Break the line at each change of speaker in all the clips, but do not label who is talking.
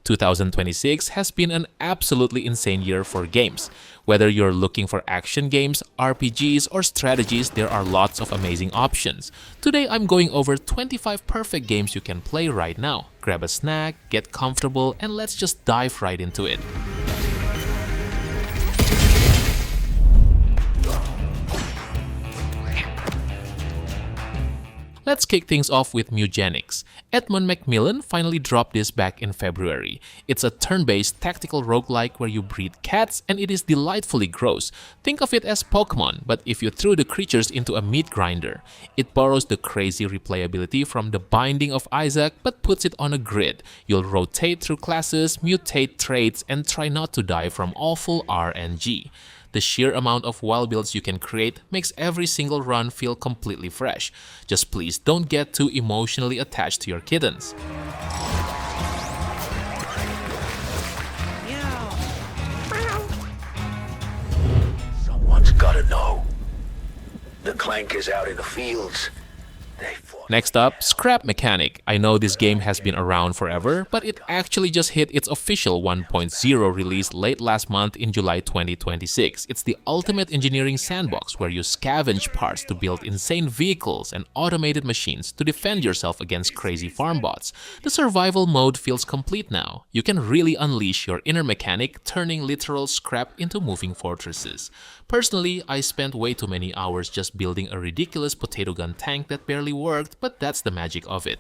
2026 has been an absolutely insane year for games. Whether you're looking for action games, RPGs, or strategies, there are lots of amazing options. Today I'm going over 25 perfect games you can play right now. Grab a snack, get comfortable, and let's just dive right into it. Let's kick things off with Mewgenics. Edmund Macmillan finally dropped this back in February. It's a turn-based tactical roguelike where you breed cats and it is delightfully gross. Think of it as Pokemon, but if you threw the creatures into a meat grinder. It borrows the crazy replayability from The Binding of Isaac but puts it on a grid. You'll rotate through classes, mutate traits, and try not to die from awful RNG. The sheer amount of wild builds you can create makes every single run feel completely fresh. Just please don't get too emotionally attached to your kittens.
Someone's gotta know. The clank is out in the fields.
Next up, Scrap Mechanic. I know this game has been around forever, but it actually just hit its official 1.0 release late last month in July 2026. It's the ultimate engineering sandbox where you scavenge parts to build insane vehicles and automated machines to defend yourself against crazy farm bots. The survival mode feels complete now. You can really unleash your inner mechanic, turning literal scrap into moving fortresses. Personally, I spent way too many hours just building a ridiculous potato gun tank that barely worked, but that's the magic of it.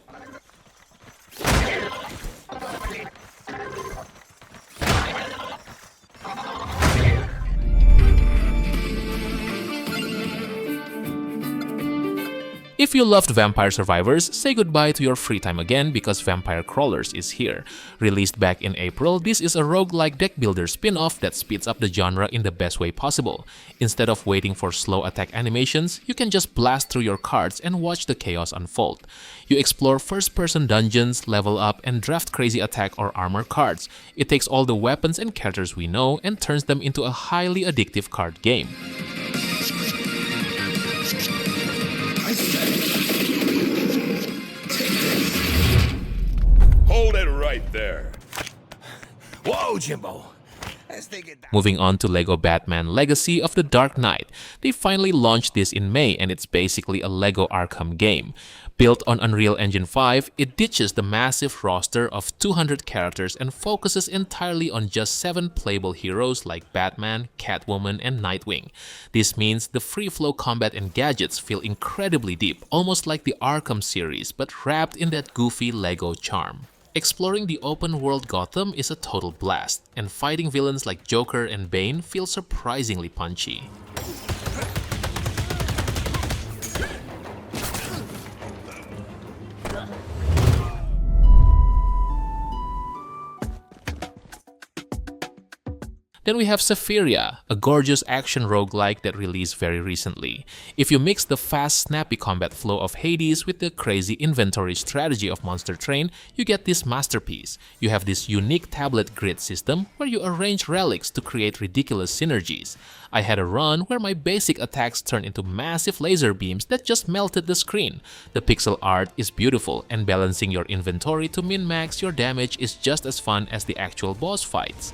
If you loved Vampire Survivors, say goodbye to your free time again because Vampire Crawlers is here. Released back in April, this is a roguelike deck builder spin-off that speeds up the genre in the best way possible. Instead of waiting for slow attack animations, you can just blast through your cards and watch the chaos unfold. You explore first-person dungeons, level up, and draft crazy attack or armor cards. It takes all the weapons and characters we know and turns them into a highly addictive card game.
Hold it right there. Whoa, Jimbo.
Moving on to LEGO Batman Legacy of the Dark Knight. They finally launched this in May and it's basically a LEGO Arkham game. Built on Unreal Engine 5, it ditches the massive roster of 200 characters and focuses entirely on just 7 playable heroes like Batman, Catwoman, and Nightwing. This means the free-flow combat and gadgets feel incredibly deep, almost like the Arkham series, but wrapped in that goofy LEGO charm. Exploring the open-world Gotham is a total blast, and fighting villains like Joker and Bane feel surprisingly punchy. Then we have Sephiria, a gorgeous action roguelike that released very recently. If you mix the fast, snappy combat flow of Hades with the crazy inventory strategy of Monster Train, you get this masterpiece. You have this unique tablet grid system where you arrange relics to create ridiculous synergies. I had a run where my basic attacks turned into massive laser beams that just melted the screen. The pixel art is beautiful, and balancing your inventory to min-max your damage is just as fun as the actual boss fights.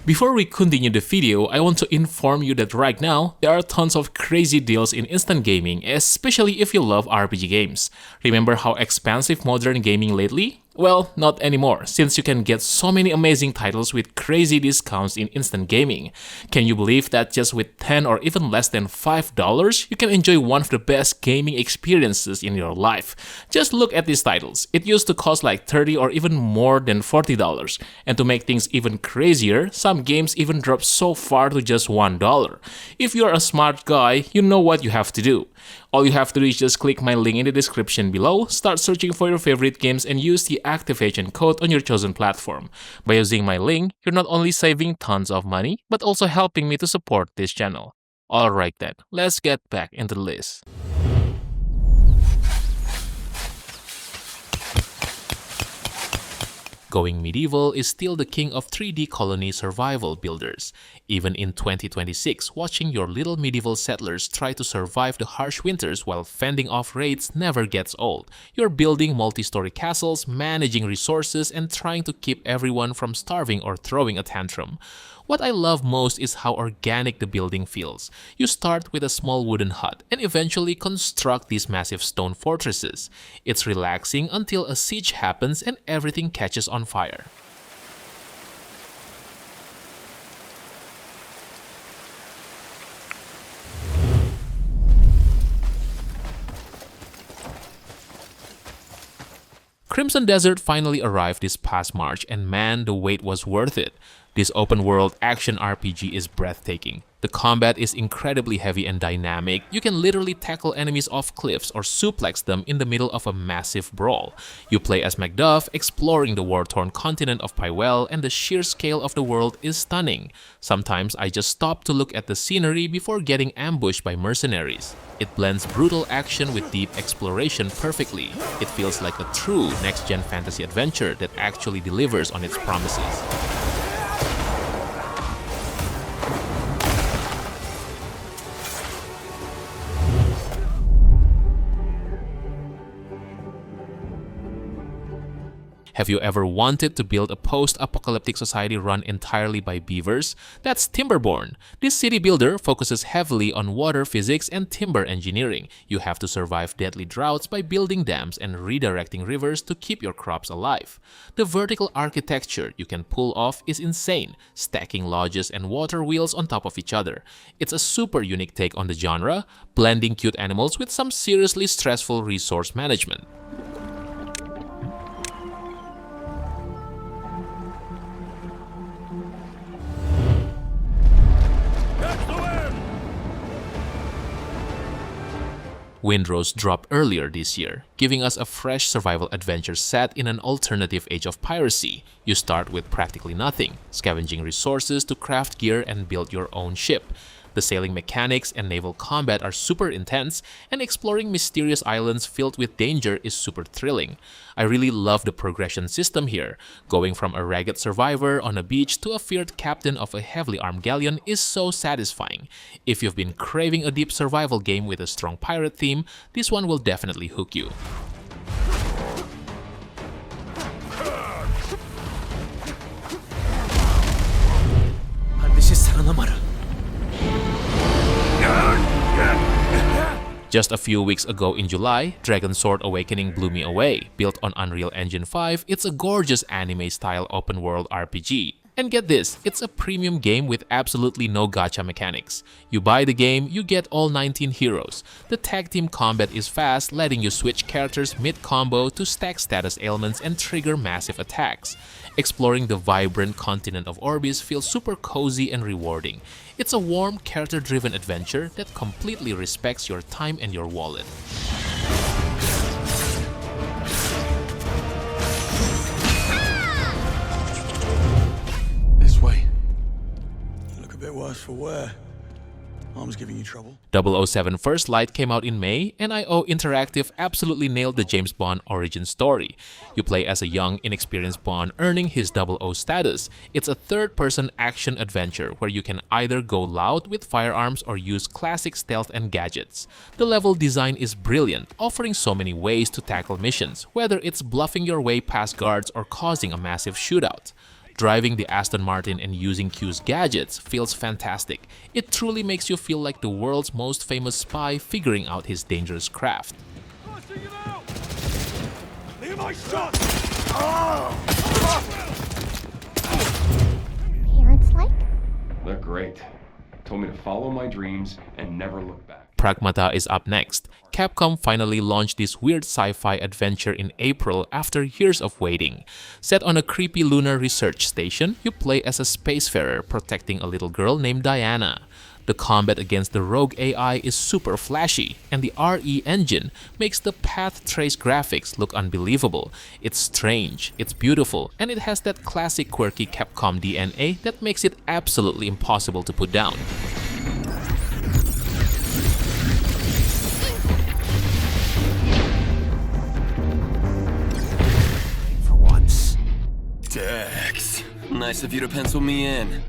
Before we continue the video, I want to inform you that right now, there are tons of crazy deals in instant gaming, especially if you love RPG games. Remember how expensive modern gaming lately? Well, not anymore, since you can get so many amazing titles with crazy discounts in instant gaming. Can you believe that just with $10 or even less than $5, you can enjoy one of the best gaming experiences in your life? Just look at these titles. It used to cost like $30 or even more than $40. And to make things even crazier, some games even drop so far to just $1. If you're a smart guy, you know what you have to do. All you have to do is just click my link in the description below, start searching for your favorite games, and use the activation code on your chosen platform. By using my link, you're not only saving tons of money, but also helping me to support this channel. Alright then, let's get back into the list. Going medieval is still the king of 3D colony survival builders. Even in 2026, watching your little medieval settlers try to survive the harsh winters while fending off raids never gets old. You're building multi-story castles, managing resources, and trying to keep everyone from starving or throwing a tantrum. What I love most is how organic the building feels. You start with a small wooden hut and eventually construct these massive stone fortresses. It's relaxing until a siege happens and everything catches on fire. Crimson Desert finally arrived this past March, and man, the wait was worth it. This open-world action RPG is breathtaking. The combat is incredibly heavy and dynamic. You can literally tackle enemies off cliffs or suplex them in the middle of a massive brawl. You play as Macduff, exploring the war-torn continent of Palworld, and the sheer scale of the world is stunning. Sometimes I just stop to look at the scenery before getting ambushed by mercenaries. It blends brutal action with deep exploration perfectly. It feels like a true next-gen fantasy adventure that actually delivers on its promises. Have you ever wanted to build a post-apocalyptic society run entirely by beavers? That's Timberborn. This city builder focuses heavily on water physics and timber engineering. You have to survive deadly droughts by building dams and redirecting rivers to keep your crops alive. The vertical architecture you can pull off is insane, stacking lodges and water wheels on top of each other. It's a super unique take on the genre, blending cute animals with some seriously stressful resource management. Windrose dropped earlier this year, giving us a fresh survival adventure set in an alternative age of piracy. You start with practically nothing, scavenging resources to craft gear and build your own ship. The sailing mechanics and naval combat are super intense, and exploring mysterious islands filled with danger is super thrilling. I really love the progression system here. Going from a ragged survivor on a beach to a feared captain of a heavily armed galleon is so satisfying. If you've been craving a deep survival game with a strong pirate theme, this one will definitely hook you. Just a few weeks ago in July, DragonSword Awakening blew me away. Built on Unreal Engine 5, it's a gorgeous anime-style open-world RPG. And get this, it's a premium game with absolutely no gacha mechanics. You buy the game, you get all 19 heroes. The tag team combat is fast, letting you switch characters mid-combo to stack status ailments and trigger massive attacks. Exploring the vibrant continent of Orbis feels super cozy and rewarding. It's a warm, character-driven adventure that completely respects your time and your wallet.
This way. You look a bit worse for wear. Arm's giving you trouble.
007 First Light came out in May, and IO Interactive absolutely nailed the James Bond origin story. You play as a young, inexperienced Bond earning his 00 status. It's a third-person action adventure where you can either go loud with firearms or use classic stealth and gadgets. The level design is brilliant, offering so many ways to tackle missions, whether it's bluffing your way past guards or causing a massive shootout. Driving the Aston Martin and using Q's gadgets feels fantastic. It truly makes you feel like the world's most famous spy figuring out his dangerous craft.
Parents like?
They're great. Told me to follow my dreams and never look back.
PRAGMATA is up next. Capcom finally launched this weird sci-fi adventure in April after years of waiting. Set on a creepy lunar research station, you play as a spacefarer protecting a little girl named Diana. The combat against the rogue AI is super flashy, and the RE engine makes the path trace graphics look unbelievable. It's strange, it's beautiful, and it has that classic quirky Capcom DNA that makes it absolutely impossible to put down.
Dex, nice of you to pencil me in.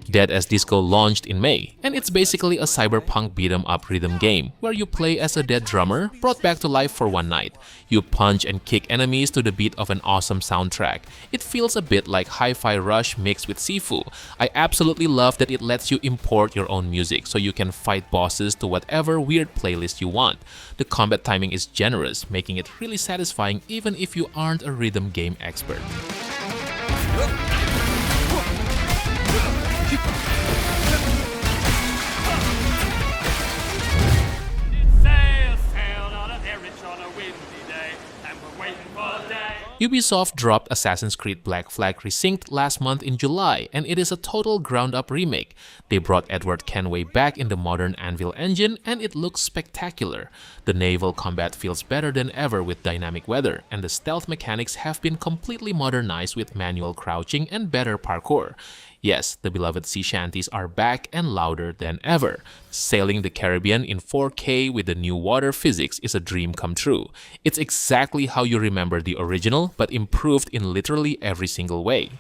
Dead as Disco launched in May, and it's basically a cyberpunk beat-em-up rhythm game where you play as a dead drummer brought back to life for one night. You punch and kick enemies to the beat of an awesome soundtrack. It feels a bit like Hi-Fi Rush mixed with Sifu. I absolutely love that it lets you import your own music so you can fight bosses to whatever weird playlist you want. The combat timing is generous, making it really satisfying even if you aren't a rhythm game expert. Ubisoft dropped Assassin's Creed Black Flag Resynced last month in July, and it is a total ground-up remake. They brought Edward Kenway back in the modern Anvil engine, and it looks spectacular. The naval combat feels better than ever with dynamic weather, and the stealth mechanics have been completely modernized with manual crouching and better parkour. Yes, the beloved sea shanties are back and louder than ever. Sailing the Caribbean in 4K with the new water physics is a dream come true. It's exactly how you remember the original, but improved in literally every single way.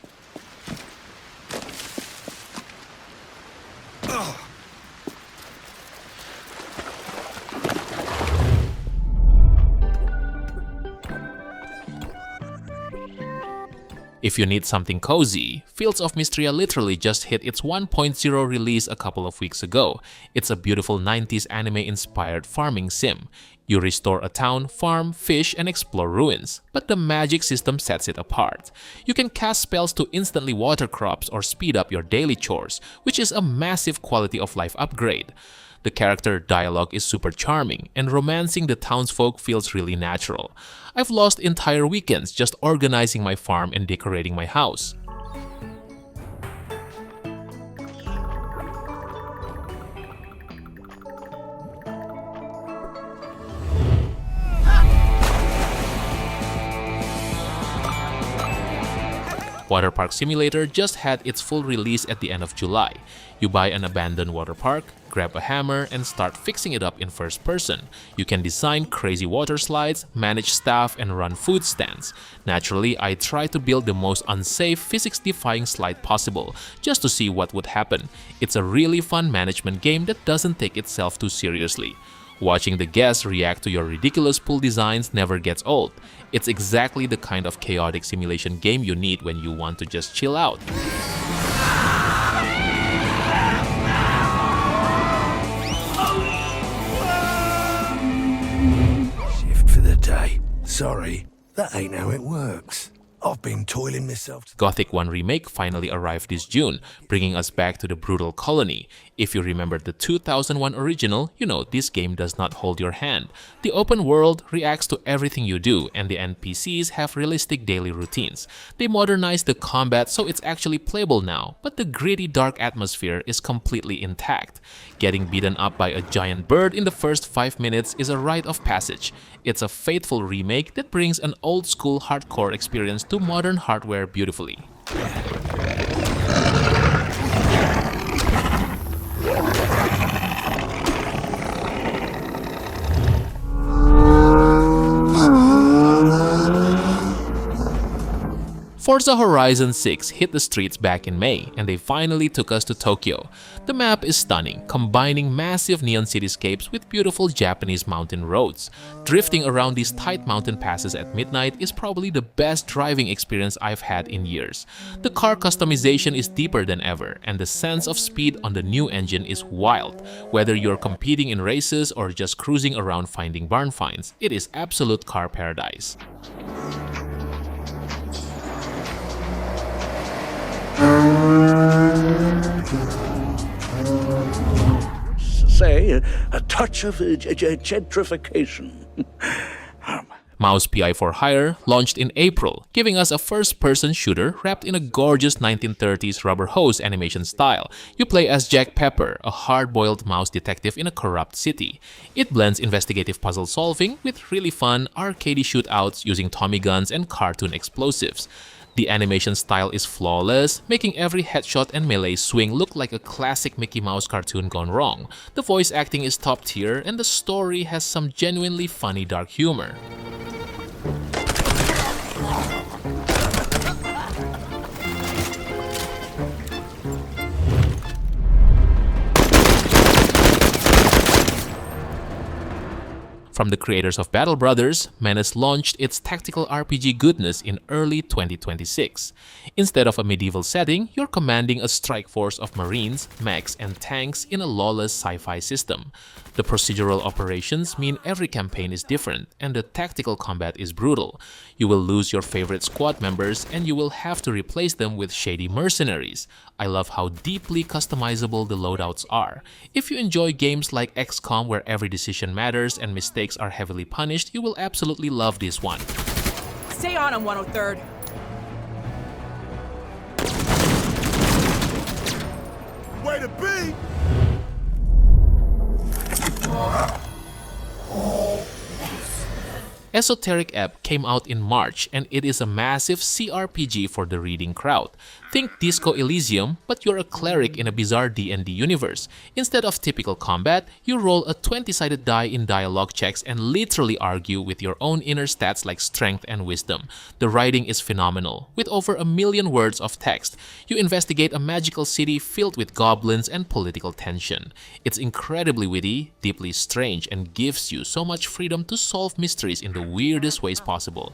If you need something cozy, Fields of Mistria literally just hit its 1.0 release a couple of weeks ago. It's a beautiful 90s anime-inspired farming sim. You restore a town, farm, fish, and explore ruins, but the magic system sets it apart. You can cast spells to instantly water crops or speed up your daily chores, which is a massive quality of life upgrade. The character dialogue is super charming, and romancing the townsfolk feels really natural. I've lost entire weekends just organizing my farm and decorating my house. Waterpark Simulator just had its full release at the end of July. You buy an abandoned water park, grab a hammer, and start fixing it up in first person. You can design crazy water slides, manage staff, and run food stands. Naturally, I try to build the most unsafe, physics-defying slide possible, just to see what would happen. It's a really fun management game that doesn't take itself too seriously. Watching the guests react to your ridiculous pool designs never gets old. It's exactly the kind of chaotic simulation game you need when you want to just chill out.
Shift for the day. Sorry, that ain't how it works. I've been toiling myself to...
Gothic 1 Remake finally arrived this June, bringing us back to the brutal colony. If you remember the 2001 original, you know this game does not hold your hand. The open world reacts to everything you do, and the NPCs have realistic daily routines. They modernized the combat so it's actually playable now, but the gritty dark atmosphere is completely intact. Getting beaten up by a giant bird in the first 5 minutes is a rite of passage. It's a faithful remake that brings an old-school hardcore experience to modern hardware beautifully. Forza Horizon 6 hit the streets back in May, and they finally took us to Tokyo. The map is stunning, combining massive neon cityscapes with beautiful Japanese mountain roads. Drifting around these tight mountain passes at midnight is probably the best driving experience I've had in years. The car customization is deeper than ever, and the sense of speed on the new engine is wild. Whether you're competing in races or just cruising around finding barn finds, it is absolute car paradise.
Say, a touch of gentrification.
Mouse PI for Hire launched in April, giving us a first-person shooter wrapped in a gorgeous 1930s rubber hose animation style. You play as Jack Pepper, a hard-boiled mouse detective in a corrupt city. It blends investigative puzzle solving with really fun, arcadey shootouts using Tommy guns and cartoon explosives. The animation style is flawless, making every headshot and melee swing look like a classic Mickey Mouse cartoon gone wrong. The voice acting is top tier, and the story has some genuinely funny dark humor. From the creators of Battle Brothers, MENACE launched its tactical RPG goodness in early 2026. Instead of a medieval setting, you're commanding a strike force of marines, mechs, and tanks in a lawless sci-fi system. The procedural operations mean every campaign is different, and the tactical combat is brutal. You will lose your favorite squad members, and you will have to replace them with shady mercenaries. I love how deeply customizable the loadouts are. If you enjoy games like XCOM where every decision matters and mistakes are heavily punished, you will absolutely love this one.
Stay on him, 103rd.
Way to be!
Esoteric Ebb came out in March, and it is a massive CRPG for the reading crowd. Think Disco Elysium, but you're a cleric in a bizarre D&D universe. Instead of typical combat, you roll a 20-sided die in dialogue checks and literally argue with your own inner stats like strength and wisdom. The writing is phenomenal. With over 1 million words of text, you investigate a magical city filled with goblins and political tension. It's incredibly witty, deeply strange, and gives you so much freedom to solve mysteries in the weirdest ways possible.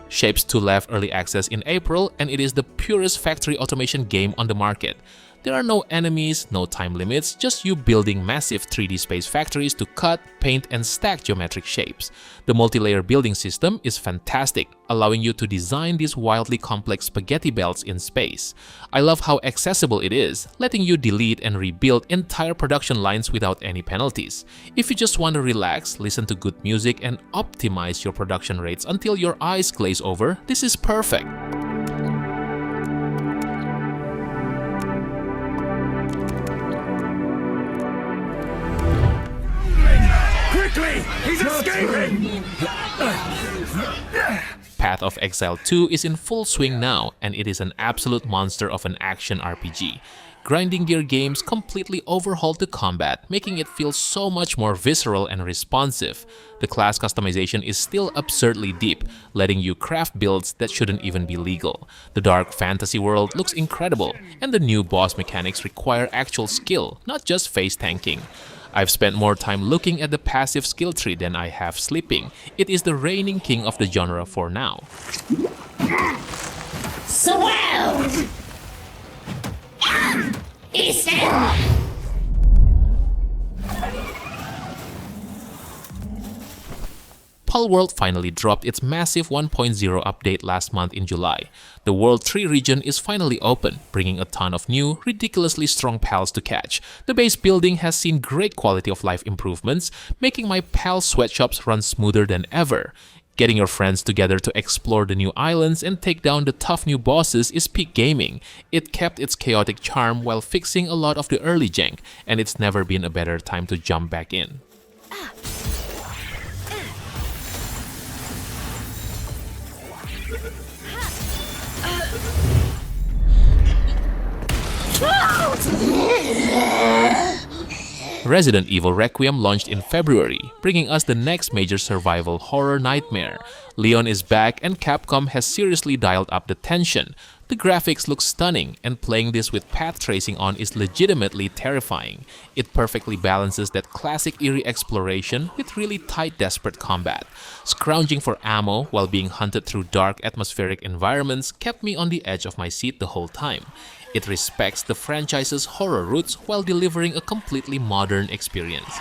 Shapez 2 left early access in April, and it is the purest factory automation game on the market. There are no enemies, no time limits, just you building massive 3D space factories to cut, paint, and stack geometric shapes. The multi-layer building system is fantastic, allowing you to design these wildly complex spaghetti belts in space. I love how accessible it is, letting you delete and rebuild entire production lines without any penalties. If you just want to relax, listen to good music, and optimize your production rates until your eyes glaze over, this is perfect.
Quickly! He's escaping!
Path of Exile 2 is in full swing now, and it is an absolute monster of an action RPG. Grinding gear games completely overhauled the combat, making it feel so much more visceral and responsive. The class customization is still absurdly deep, letting you craft builds that shouldn't even be legal. The dark fantasy world looks incredible, and the new boss mechanics require actual skill, not just face tanking. I've spent more time looking at the passive skill tree than I have sleeping. It is the reigning king of the genre for now.
Swell! Ethan!
Palworld finally dropped its massive 1.0 update last month in July. The World 3 region is finally open, bringing a ton of new, ridiculously strong pals to catch. The base building has seen great quality of life improvements, making my pal sweatshops run smoother than ever. Getting your friends together to explore the new islands and take down the tough new bosses is peak gaming. It kept its chaotic charm while fixing a lot of the early jank, and it's never been a better time to jump back in. Resident Evil Requiem launched in February, bringing us the next major survival horror nightmare. Leon is back, and Capcom has seriously dialed up the tension. The graphics look stunning, and playing this with path tracing on is legitimately terrifying. It perfectly balances that classic eerie exploration with really tight, desperate combat. Scrounging for ammo while being hunted through dark, atmospheric environments kept me on the edge of my seat the whole time. It respects the franchise's horror roots while delivering a completely modern experience.